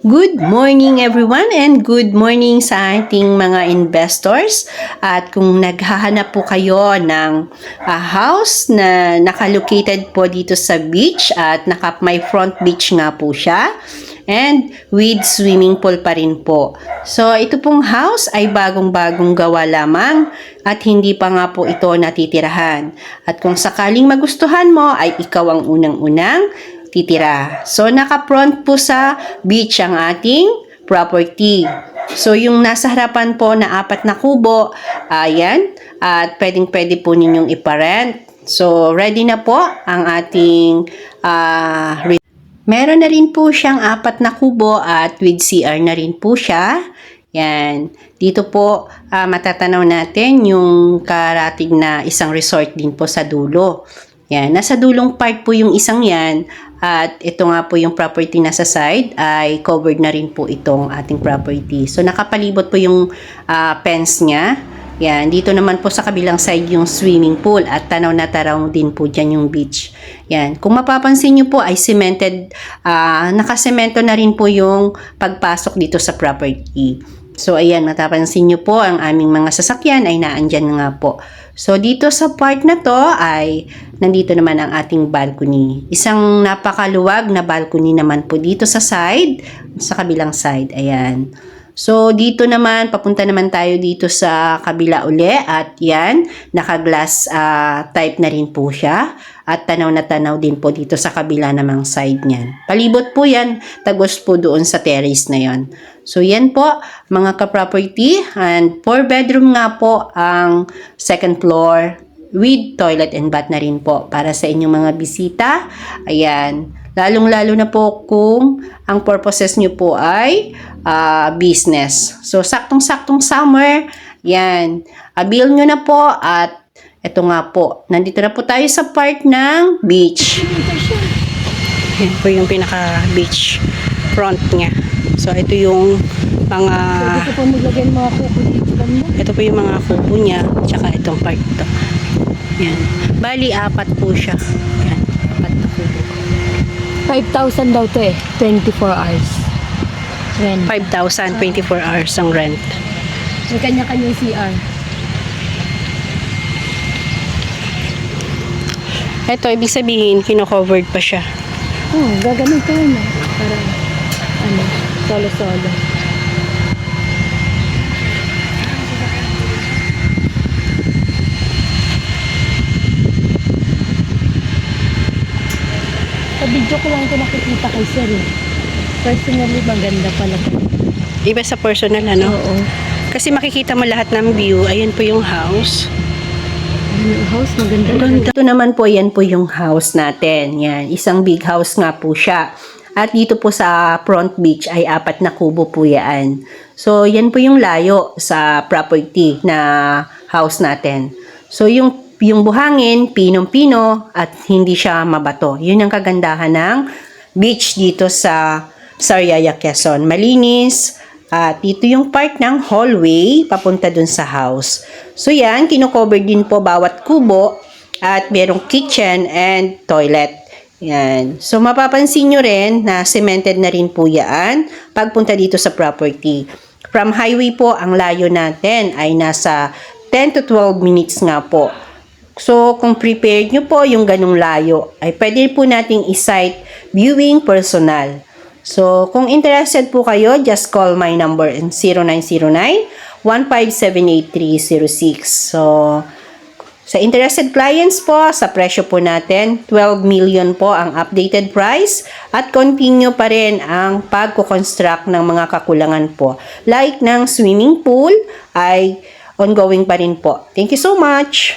Good morning everyone and good morning sa ating mga investors. At kung naghahanap po kayo ng house na nakalocated po dito sa beach at may front beach nga po siya and with swimming pool pa rin po. So ito pong house ay bagong-bagong gawa lamang at hindi pa nga po ito natitirahan. At kung sakaling magustuhan mo ay ikaw ang unang-unang titira. So, naka-front po sa beach ang ating property. So, yung nasa harapan po na 4 na kubo, ayan, at pwedeng-pwede po ninyong iparent. So, ready na po ang ating meron na rin po siyang 4 na kubo at with CR na rin po siya. Yan. Dito po matatanaw natin yung karatig na isang resort din po sa dulo. Yan. Nasa dulong part po yung isang yan. At ito nga po yung property na sa side ay covered na rin po itong ating property. So nakapalibot po yung fence niya. Yan, dito naman po sa kabilang side yung swimming pool at tanaw na tanaw din po dyan yung beach. Yan, kung mapapansin nyo po ay cemented, nakasemento na rin po yung pagpasok dito sa property. So ayan, matapansin nyo po ang aming mga sasakyan ay naandyan nga po. So dito sa part na to ay nandito naman ang ating balcony. Isang napakaluwag na balcony naman po dito sa side, sa kabilang side. Ayan. So dito naman, papunta naman tayo dito sa kabila uli at yan, naka-glass type na rin po siya. At tanaw na tanaw din po dito sa kabila namang side niyan. Palibot po yan, tagos po doon sa terrace na yon. So yan po mga ka-property, and 4 bedroom nga po ang second floor with toilet and bath na rin po para sa inyong mga bisita. Ayan, lalong-lalo na po kung ang purposes nyo po ay business. So saktong-saktong summer, yan, avail nyo na po. At ito nga po, nandito na po tayo sa part ng beach. Yan po yung pinaka-beach front niya. So, ito yung mga... Ito po yung mga kubo niya. Tsaka itong part ito. Yan. Bali, 4 po siya. Yan. 4 na kubo. 5,000 daw to eh. 24 hours. Rent. 5,000, 24 hours ang rent. May kanya-kanya CR. Ito, ibig sabihin, kino-covered pa siya. Gaganong ka na. Para, solo-solo. Sa video ko lang ito nakikita kay Sir. Personally, maganda pala. Iba sa personal, ano? Oo. Kasi makikita mo lahat ng view. Ayan po yung house. Yung house, maganda. Ito naman po, yan po yung house natin. Yan, isang big house nga po siya. At dito po sa front beach ay 4 na kubo po yan. So, yan po yung layo sa property na house natin. So, yung buhangin, pinong-pino at hindi siya mabato. Yun ang kagandahan ng beach dito sa Sariaya, Quezon. Malinis. At dito yung part ng hallway papunta dun sa house. So yan, kino-cover din po bawat kubo at merong kitchen and toilet. Yan. So mapapansin nyo rin na cemented na rin po yan pagpunta dito sa property. From highway po, ang layo natin ay nasa 10 to 12 minutes nga po. So kung prepared nyo po yung ganung layo, ay pwede po nating i-site viewing personal. So, kung interested po kayo, just call my number in 0909-1578306. So, sa interested clients po, sa presyo po natin, 12 million po ang updated price at continue pa rin ang pagko-construct ng mga kakulangan po. Like ng swimming pool ay ongoing pa rin po. Thank you so much!